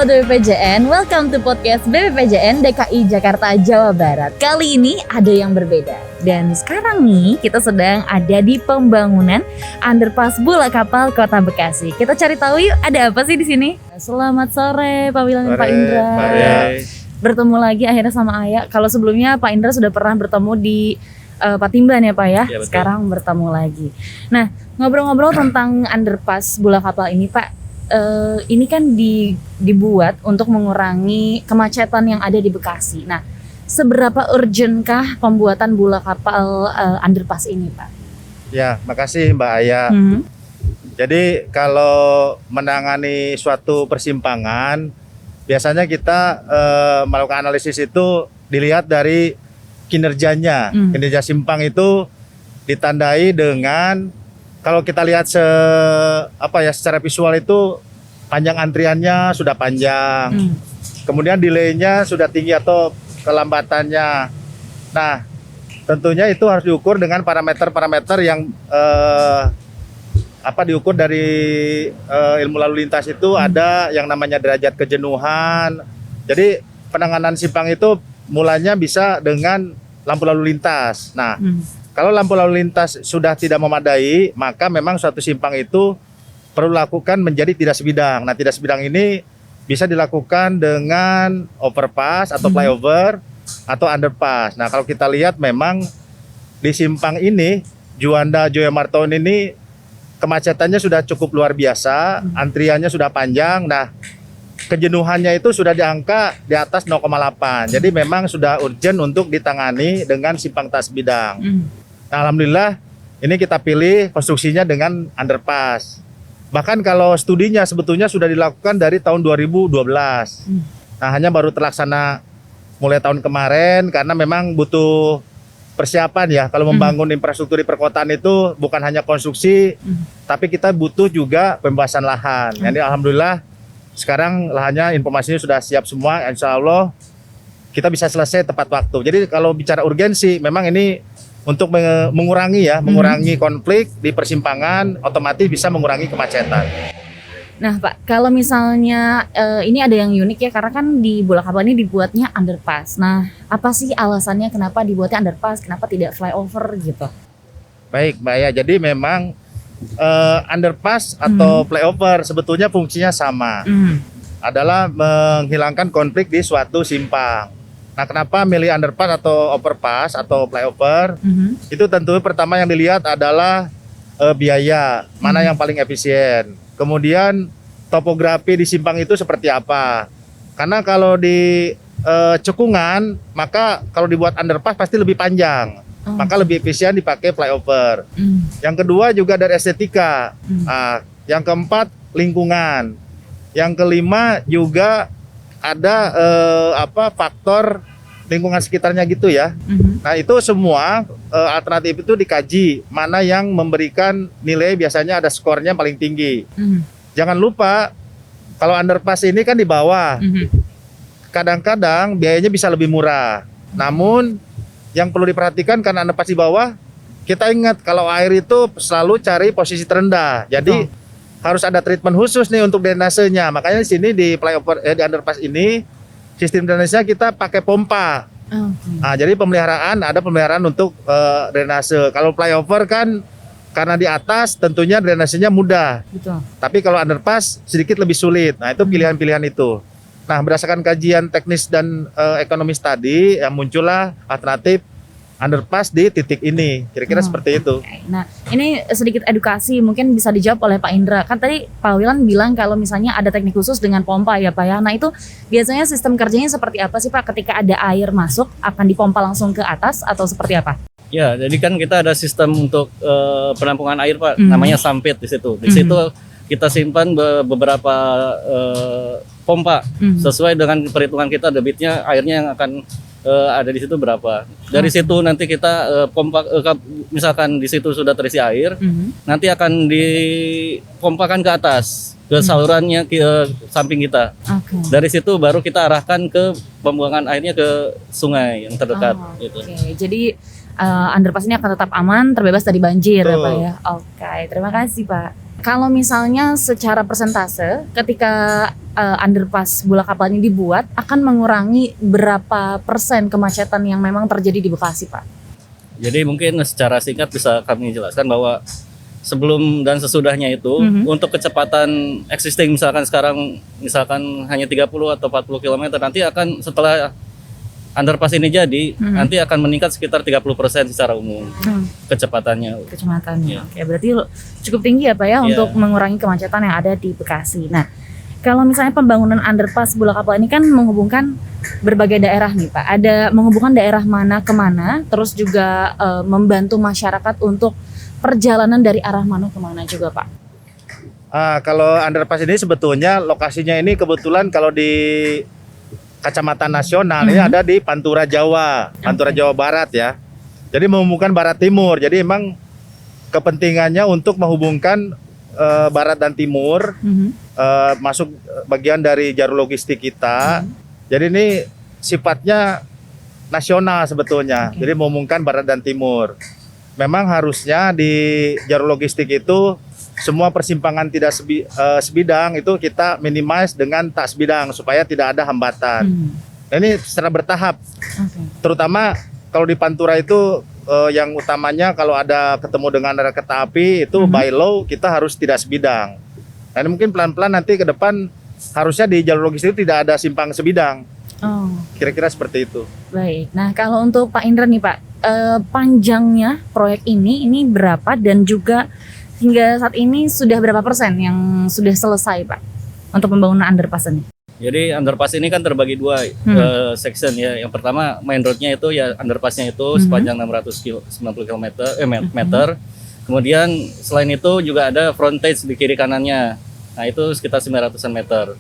Sobat BPJN, welcome to podcast BPJN DKI Jakarta Jawa Barat. Kali ini ada yang berbeda. Dan sekarang nih kita sedang ada di pembangunan underpass Bola Kapal Kota Bekasi. Kita cari tahu yuk ada apa sih di sini. Selamat sore Pak Wilan dan Pak Indra. Bertemu lagi akhirnya sama Ayah. Kalau sebelumnya Pak Indra sudah pernah bertemu di Patimban ya Pak ya. Ya, sekarang bertemu lagi. Nah, ngobrol-ngobrol tentang underpass Bola Kapal ini Pak. Ini kan dibuat untuk mengurangi kemacetan yang ada di Bekasi. Nah, seberapa urgentkah pembuatan bola kapal underpass ini, Pak? Ya, makasih Mbak Aya. Jadi kalau menangani suatu persimpangan, biasanya kita melakukan analisis itu dilihat dari kinerjanya. Kinerja simpang itu ditandai dengan kalau kita lihat secara visual itu panjang antriannya sudah panjang, kemudian delay-nya sudah tinggi atau kelambatannya. Nah, tentunya itu harus diukur dengan parameter-parameter yang diukur dari ilmu lalu lintas itu ada yang namanya derajat kejenuhan. Jadi penanganan simpang itu mulanya bisa dengan lampu lalu lintas. Nah, kalau lampu lalu lintas sudah tidak memadai, maka memang suatu simpang itu perlu lakukan menjadi tidak sebidang. Nah, tidak sebidang ini bisa dilakukan dengan overpass atau flyover atau underpass. Nah, kalau kita lihat memang di simpang ini, Juanda Joya Martoun ini kemacetannya sudah cukup luar biasa, antriannya sudah panjang. Nah, kejenuhannya itu sudah di angka di atas 0,8. Jadi memang sudah urgent untuk ditangani dengan simpang tak sebidang. Nah, alhamdulillah ini kita pilih konstruksinya dengan underpass. Bahkan kalau studinya sebetulnya sudah dilakukan dari tahun 2012. Nah, hanya baru terlaksana mulai tahun kemarin karena memang butuh persiapan ya. Kalau membangun infrastruktur di perkotaan itu bukan hanya konstruksi, tapi kita butuh juga pembebasan lahan. Jadi alhamdulillah sekarang lahannya informasinya sudah siap semua. Insya Allah kita bisa selesai tepat waktu. Jadi kalau bicara urgensi, memang ini untuk mengurangi konflik di persimpangan, otomatis bisa mengurangi kemacetan. Nah Pak, kalau misalnya ini ada yang unik ya, karena kan di Bola Kapal ini dibuatnya underpass. Nah, apa sih alasannya kenapa dibuatnya underpass, kenapa tidak flyover gitu? Baik Mbak ya, jadi memang underpass atau flyover sebetulnya fungsinya sama, adalah menghilangkan konflik di suatu simpang. Nah, kenapa milih underpass atau overpass atau flyover? Itu tentu pertama yang dilihat adalah biaya, mana yang paling efisien. Kemudian topografi di simpang itu seperti apa. Karena kalau di cekungan, maka kalau dibuat underpass pasti lebih panjang. Maka lebih efisien dipakai flyover. Yang kedua juga dari estetika. Yang keempat lingkungan. Yang kelima juga ada faktor lingkungan sekitarnya gitu ya. Nah, itu semua alternatif itu dikaji mana yang memberikan nilai, biasanya ada skornya paling tinggi. Jangan lupa kalau underpass ini kan di bawah. Kadang-kadang biayanya bisa lebih murah. Namun yang perlu diperhatikan karena underpass di bawah, kita ingat kalau air itu selalu cari posisi terendah. Jadi harus ada treatment khusus nih untuk drainasenya. Makanya di sini di flyover di underpass ini sistem drainasenya kita pakai pompa. Nah, jadi ada pemeliharaan untuk drainase. Kalau flyover kan karena di atas tentunya drainasenya mudah. Betul. Tapi kalau underpass sedikit lebih sulit. Nah, itu pilihan-pilihan itu. Nah, berdasarkan kajian teknis dan ekonomis tadi, yang muncullah alternatif underpass di titik ini, kira-kira seperti itu. Nah, ini sedikit edukasi mungkin bisa dijawab oleh Pak Indra. Kan tadi Pak Wilan bilang kalau misalnya ada teknik khusus dengan pompa ya Pak ya. Nah, itu biasanya sistem kerjanya seperti apa sih Pak? Ketika ada air masuk akan dipompa langsung ke atas atau seperti apa? Ya, jadi kan kita ada sistem untuk penampungan air Pak, namanya sampit di situ. Di situ kita simpan beberapa pompa sesuai dengan perhitungan kita debitnya airnya yang akan ada di situ berapa. Dari situ nanti kita pompa, misalkan di situ sudah terisi air, nanti akan dipompakan ke atas ke salurannya ke samping kita. Dari situ baru kita arahkan ke pembuangan airnya ke sungai yang terdekat. Gitu. Jadi underpass ini akan tetap aman, terbebas dari banjir ya Pak ya. Terima kasih Pak. Kalau misalnya secara persentase ketika underpass bola kapal ini dibuat akan mengurangi berapa persen kemacetan yang memang terjadi di Bekasi, Pak? Jadi mungkin secara singkat bisa kami jelaskan bahwa sebelum dan sesudahnya itu untuk kecepatan existing misalkan sekarang hanya 30 atau 40 km, nanti akan setelah underpass ini jadi nanti akan meningkat sekitar 30% secara umum kecepatannya. Kecepatannya. Oke, berarti cukup tinggi ya Pak ya untuk mengurangi kemacetan yang ada di Bekasi. Nah, kalau misalnya pembangunan underpass bola kapal ini kan menghubungkan berbagai daerah nih Pak. Ada menghubungkan daerah mana ke mana, terus juga membantu masyarakat untuk perjalanan dari arah mana ke mana juga Pak? Kalau underpass ini sebetulnya lokasinya ini kebetulan kalau di Kacamata Nasional ini ada di Pantura Jawa, Pantura Jawa Barat ya. Jadi menghubungkan barat timur. Jadi emang kepentingannya untuk menghubungkan barat dan timur, masuk bagian dari jalur logistik kita. Jadi ini sifatnya nasional sebetulnya. Jadi menghubungkan barat dan timur. Memang harusnya di jalur logistik itu semua persimpangan tidak sebidang itu kita minimize dengan tak sebidang supaya tidak ada hambatan. Nah, ini secara bertahap. Terutama kalau di Pantura itu yang utamanya kalau ada ketemu dengan rel kereta api itu by law kita harus tidak sebidang. Nah, ini mungkin pelan-pelan nanti ke depan harusnya di jalur logistik itu tidak ada simpang sebidang. Kira-kira seperti itu. Baik. Nah, kalau untuk Pak Indra nih Pak, panjangnya proyek ini berapa dan juga hingga saat ini sudah berapa persen yang sudah selesai Pak untuk pembangunan underpass ini? Jadi underpass ini kan terbagi dua section ya. Yang pertama main roadnya itu ya underpassnya itu sepanjang 690 meter. Kemudian selain itu juga ada frontage di kiri kanannya. Nah itu sekitar 900-an meter.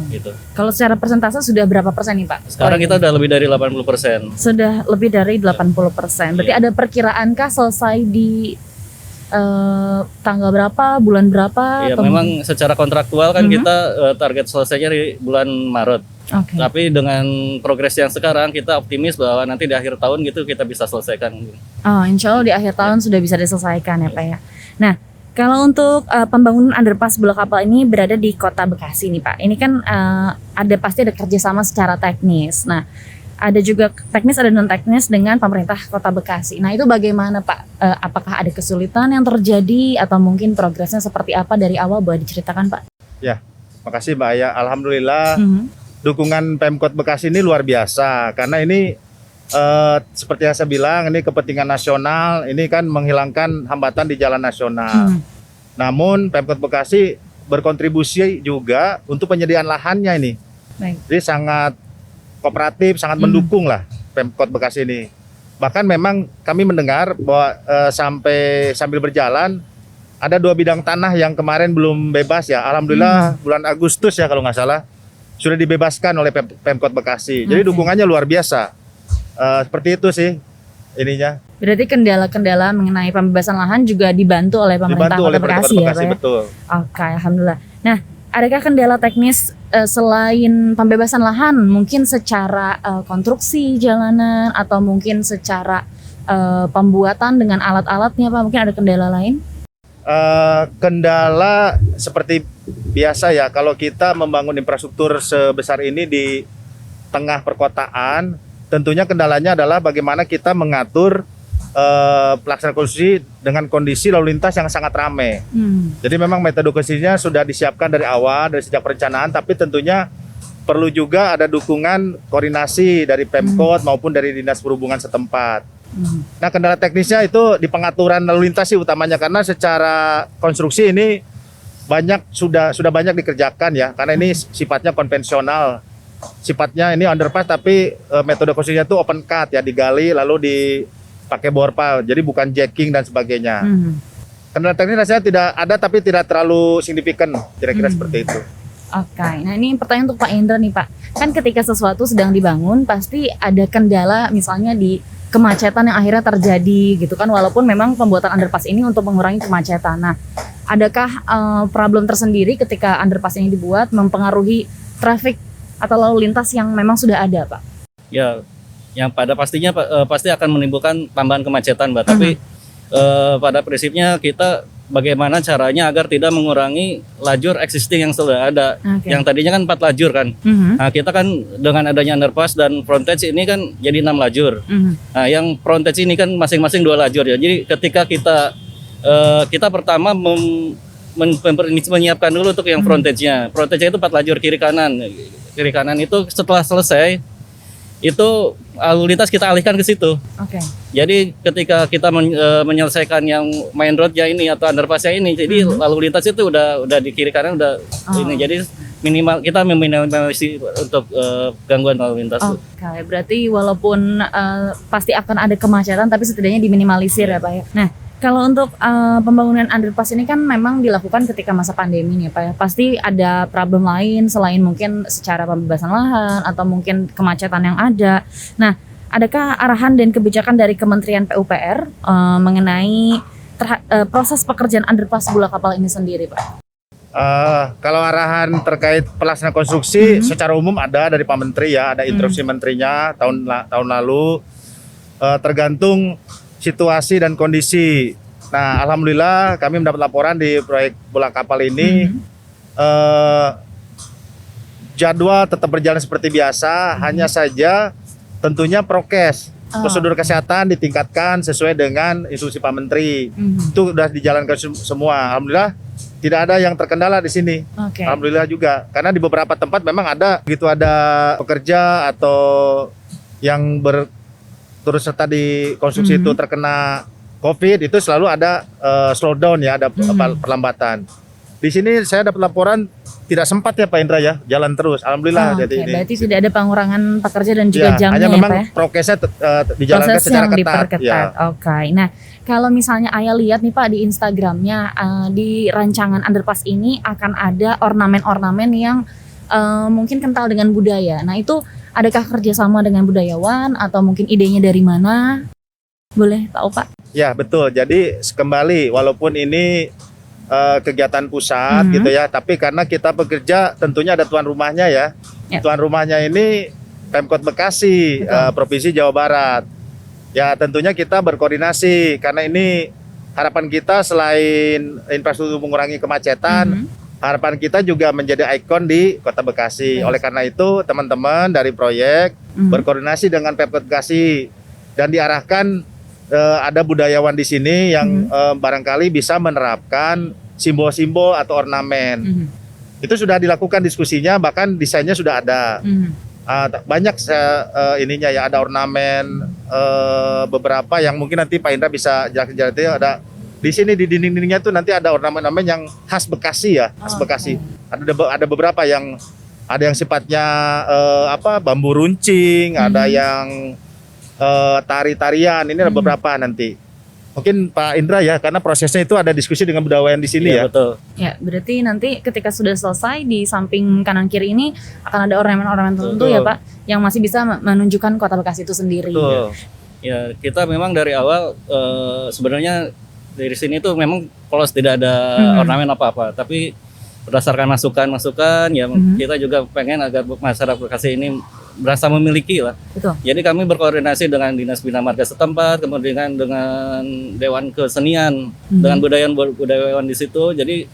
Gitu. Kalau secara persentase sudah berapa persen nih Pak? Sekarang kita udah lebih dari 80%. Sudah lebih dari 80%. Berarti ada perkiraankah selesai di tanggal berapa, bulan berapa? Ya memang secara kontraktual kan kita target selesainya di bulan Maret. Tapi dengan progres yang sekarang kita optimis bahwa nanti di akhir tahun gitu kita bisa selesaikan. Insya Allah di akhir tahun sudah bisa diselesaikan ya Pak ya. Nah, kalau untuk pembangunan underpass bola kapal ini berada di Kota Bekasi nih Pak. Ini kan pasti ada kerjasama secara teknis. Nah, ada juga teknis, ada non teknis dengan pemerintah Kota Bekasi. Nah itu bagaimana Pak? Apakah ada kesulitan yang terjadi atau mungkin progresnya seperti apa dari awal, boleh diceritakan Pak? Ya, makasih Mbak Aya. Alhamdulillah dukungan Pemkot Bekasi ini luar biasa karena ini seperti yang saya bilang ini kepentingan nasional, ini kan menghilangkan hambatan di jalan nasional. Namun Pemkot Bekasi berkontribusi juga untuk penyediaan lahannya ini. Jadi sangat kooperatif, sangat mendukung lah Pemkot Bekasi ini. Bahkan memang kami mendengar bahwa sambil berjalan ada 2 bidang tanah yang kemarin belum bebas ya. Alhamdulillah bulan Agustus ya kalau nggak salah sudah dibebaskan oleh Pemkot Bekasi. Jadi dukungannya luar biasa. Seperti itu sih ininya. Berarti kendala-kendala mengenai pembebasan lahan juga dibantu oleh pemerintah Kota Bekasi ya Pak ya? Betul. Oke, alhamdulillah. Nah, adakah kendala teknis selain pembebasan lahan, mungkin secara konstruksi jalanan atau mungkin secara pembuatan dengan alat-alatnya Pak? Mungkin ada kendala lain? Kendala seperti biasa ya, kalau kita membangun infrastruktur sebesar ini di tengah perkotaan, tentunya kendalanya adalah bagaimana kita mengatur pelaksanaan konstruksi dengan kondisi lalu lintas yang sangat ramai. Jadi memang metode konstruksinya sudah disiapkan dari awal, dari sejak perencanaan, tapi tentunya perlu juga ada dukungan koordinasi dari Pemkot maupun dari Dinas Perhubungan setempat. Nah, kendala teknisnya itu di pengaturan lalu lintas sih utamanya, karena secara konstruksi ini sudah banyak dikerjakan ya, karena ini sifatnya konvensional. Sifatnya ini underpass tapi metode konstruksinya itu open cut ya, digali lalu dipakai bor pile, jadi bukan jacking dan sebagainya. Kendala teknis rasanya tidak ada tapi tidak terlalu signifikan, kira-kira seperti itu. Nah ini pertanyaan untuk Pak Indra nih Pak. Kan ketika sesuatu sedang dibangun pasti ada kendala misalnya di kemacetan yang akhirnya terjadi gitu kan, walaupun memang pembuatan underpass ini untuk mengurangi kemacetan. Nah, adakah problem tersendiri ketika underpass ini dibuat mempengaruhi traffic atau lalu lintas yang memang sudah ada Pak? Ya, yang pada pastinya pasti akan menimbulkan tambahan kemacetan Mbak, tapi pada prinsipnya kita bagaimana caranya agar tidak mengurangi lajur existing yang sudah ada. Oke. Yang tadinya kan 4 lajur kan. Nah, kita kan dengan adanya underpass dan frontage ini kan jadi 6 lajur. Nah, yang frontage ini kan masing-masing 2 lajur ya. Jadi ketika kita pertama menyiapkan dulu untuk yang frontage-nya. Frontage-nya itu 4 lajur kiri kanan. Kiri kanan itu setelah selesai itu lalu lintas kita alihkan ke situ. Oke. Jadi ketika kita menyelesaikan yang main road-nya ini atau underpass-nya ini, jadi lalu lintas itu udah di kiri kanan udah ini. Jadi minimal kita meminimalisir untuk gangguan lalu lintas. Oke, berarti walaupun pasti akan ada kemacetan tapi setidaknya diminimalisir ya Pak ya. Nah, kalau untuk pembangunan underpass ini kan memang dilakukan ketika masa pandemi nih Pak ya. Pasti ada problem lain selain mungkin secara pembebasan lahan atau mungkin kemacetan yang ada. Nah, adakah arahan dan kebijakan dari Kementerian PUPR mengenai proses pekerjaan underpass Bula Kapal ini sendiri Pak? Kalau arahan terkait pelaksanaan konstruksi secara umum ada dari Pak Menteri ya, ada instruksi menterinya tahun lalu, tergantung situasi dan kondisi. Nah, alhamdulillah kami mendapat laporan di proyek Bula Kapal ini jadwal tetap berjalan seperti biasa, hanya saja tentunya prokes, prosedur kesehatan ditingkatkan sesuai dengan instruksi Pak Menteri. Itu sudah dijalankan semua. Alhamdulillah tidak ada yang terkendala di sini. Oke. Alhamdulillah juga. Karena di beberapa tempat memang ada begitu ada pekerja atau yang turut serta di konstruksi itu terkena COVID, itu selalu ada slowdown ya, ada perlambatan. Di sini saya dapat laporan tidak sempat ya Pak Indra ya, jalan terus. Alhamdulillah. Oke, berarti tidak ada pengurangan pekerja dan juga jamnya hanya ya memang Pak ya? prokesnya dijalankan Proses secara yang ketat. diperketat. Ya. Oke. Nah, kalau misalnya Ayah lihat nih Pak di Instagramnya, di rancangan underpass ini akan ada ornamen-ornamen yang mungkin kental dengan budaya. Nah, itu adakah kerjasama dengan budayawan atau mungkin idenya dari mana? Boleh tahu Pak? Ya betul. Jadi kembali walaupun ini kegiatan pusat gitu ya, tapi karena kita bekerja tentunya ada tuan rumahnya ya. Tuan rumahnya ini Pemkot Bekasi, Provinsi Jawa Barat. Ya tentunya kita berkoordinasi karena ini harapan kita selain infrastruktur mengurangi kemacetan, harapan kita juga menjadi ikon di Kota Bekasi. Oleh karena itu teman-teman dari proyek berkoordinasi dengan Pemkot Bekasi dan diarahkan ada budayawan di sini yang barangkali bisa menerapkan simbol-simbol atau ornamen. Itu sudah dilakukan diskusinya, bahkan desainnya sudah ada. Banyak ininya ya, ada ornamen beberapa yang mungkin nanti Pak Indra bisa jelaskan. Ada di sini di dinding-dindingnya tuh nanti ada ornamen-ornamen yang khas Bekasi ya, khas Bekasi. Ada beberapa yang sifatnya bambu runcing, ada yang tari-tarian. Ini ada beberapa nanti. Mungkin Pak Indra ya, karena prosesnya itu ada diskusi dengan budayawan di sini ya. Betul. Ya, berarti nanti ketika sudah selesai di samping kanan kiri ini akan ada ornamen-ornamen tertentu ya Pak, yang masih bisa menunjukkan Kota Bekasi itu sendiri. Betul. Ya, kita memang dari awal sebenarnya dari sini tuh memang polos, tidak ada ornamen apa-apa, tapi berdasarkan masukan-masukan ya kita juga pengen agar masyarakat Bekasi ini berasa memiliki lah. Betul. Jadi kami berkoordinasi dengan Dinas Bina Marga setempat, kemudian dengan Dewan Kesenian, dengan budayawan di situ. Jadi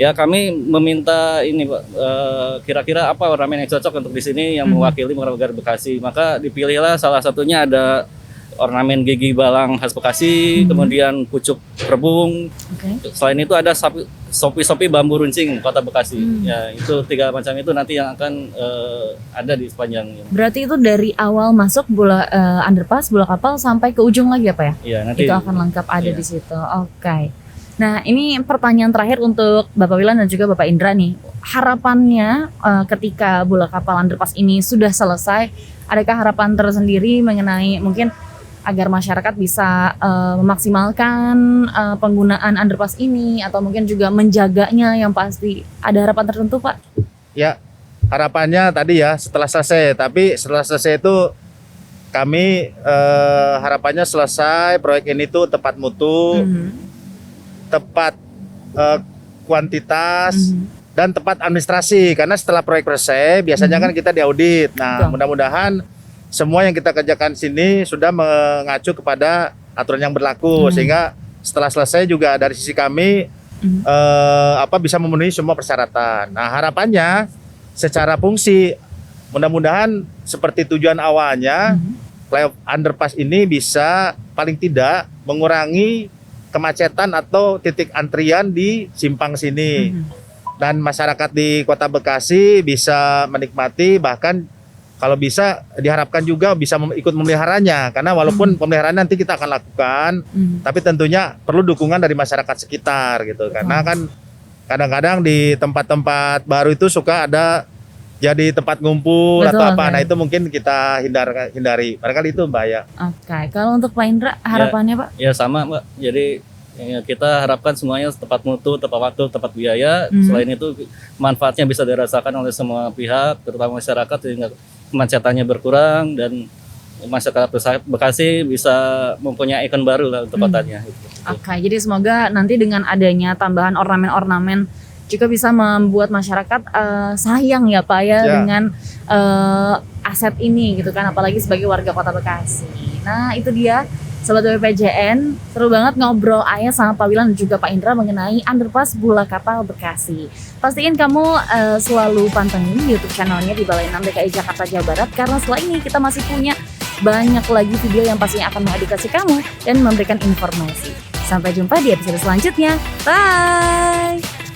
ya kami meminta ini Pak, kira-kira apa ornamen yang cocok untuk di sini yang mewakili warga Bekasi. Maka dipilihlah salah satunya ada ornamen gigi balang khas Bekasi, kemudian pucuk rebung. Selain itu ada sopi-sopi bambu runcing Kota Bekasi. Ya, itu 3 macam itu nanti yang akan ada di sepanjang ini. Berarti itu dari awal masuk underpass Bula Kapal sampai ke ujung lagi ya Pak ya? Iya, nanti itu akan lengkap ada di situ. Oke. Nah, ini pertanyaan terakhir untuk Bapak Wilan dan juga Bapak Indra nih. Harapannya ketika Bula Kapal underpass ini sudah selesai, adakah harapan tersendiri mengenai mungkin agar masyarakat bisa memaksimalkan penggunaan underpass ini atau mungkin juga menjaganya, yang pasti ada harapan tertentu Pak? Ya, harapannya tadi ya setelah selesai, tapi setelah selesai itu kami harapannya selesai proyek ini tuh tepat mutu, tepat kuantitas, dan tepat administrasi. Karena setelah proyek selesai biasanya kan kita diaudit. Nah, mudah-mudahan semua yang kita kerjakan sini sudah mengacu kepada aturan yang berlaku, sehingga setelah selesai juga dari sisi kami bisa memenuhi semua persyaratan. Nah, harapannya secara fungsi mudah-mudahan seperti tujuan awalnya flyover underpass ini bisa paling tidak mengurangi kemacetan atau titik antrian di simpang sini. Dan masyarakat di Kota Bekasi bisa menikmati, bahkan kalau bisa diharapkan juga bisa ikut memeliharanya, karena walaupun pemeliharaan nanti kita akan lakukan, tapi tentunya perlu dukungan dari masyarakat sekitar gitu. Karena kan kadang-kadang di tempat-tempat baru itu suka ada jadi tempat ngumpul atau apa. Nah, itu mungkin kita hindari. Barangkali itu Mbak ya. Oke, kalau untuk Pak Indra harapannya Pak? Ya sama Mbak. Jadi kita harapkan semuanya tepat mutu, tepat waktu, tepat biaya. Selain itu manfaatnya bisa dirasakan oleh semua pihak, terutama masyarakat, sehingga kemacetannya berkurang dan masyarakat Bekasi bisa mempunyai ikon baru lah untuk kotanya. Oke, jadi semoga nanti dengan adanya tambahan ornamen-ornamen juga bisa membuat masyarakat sayang ya Pak ya dengan aset ini gitu kan, apalagi sebagai warga Kota Bekasi. Nah, itu dia Sobat BPJN, seru banget ngobrol Ayah sama Pak Wilan dan juga Pak Indra mengenai underpass Bula Kapal Bekasi. Pastiin kamu selalu pantengin YouTube channelnya di Balai 6 DKI Jakarta Jawa Barat, karena setelah ini kita masih punya banyak lagi video yang pastinya akan mengedukasi kamu dan memberikan informasi. Sampai jumpa di episode selanjutnya. Bye!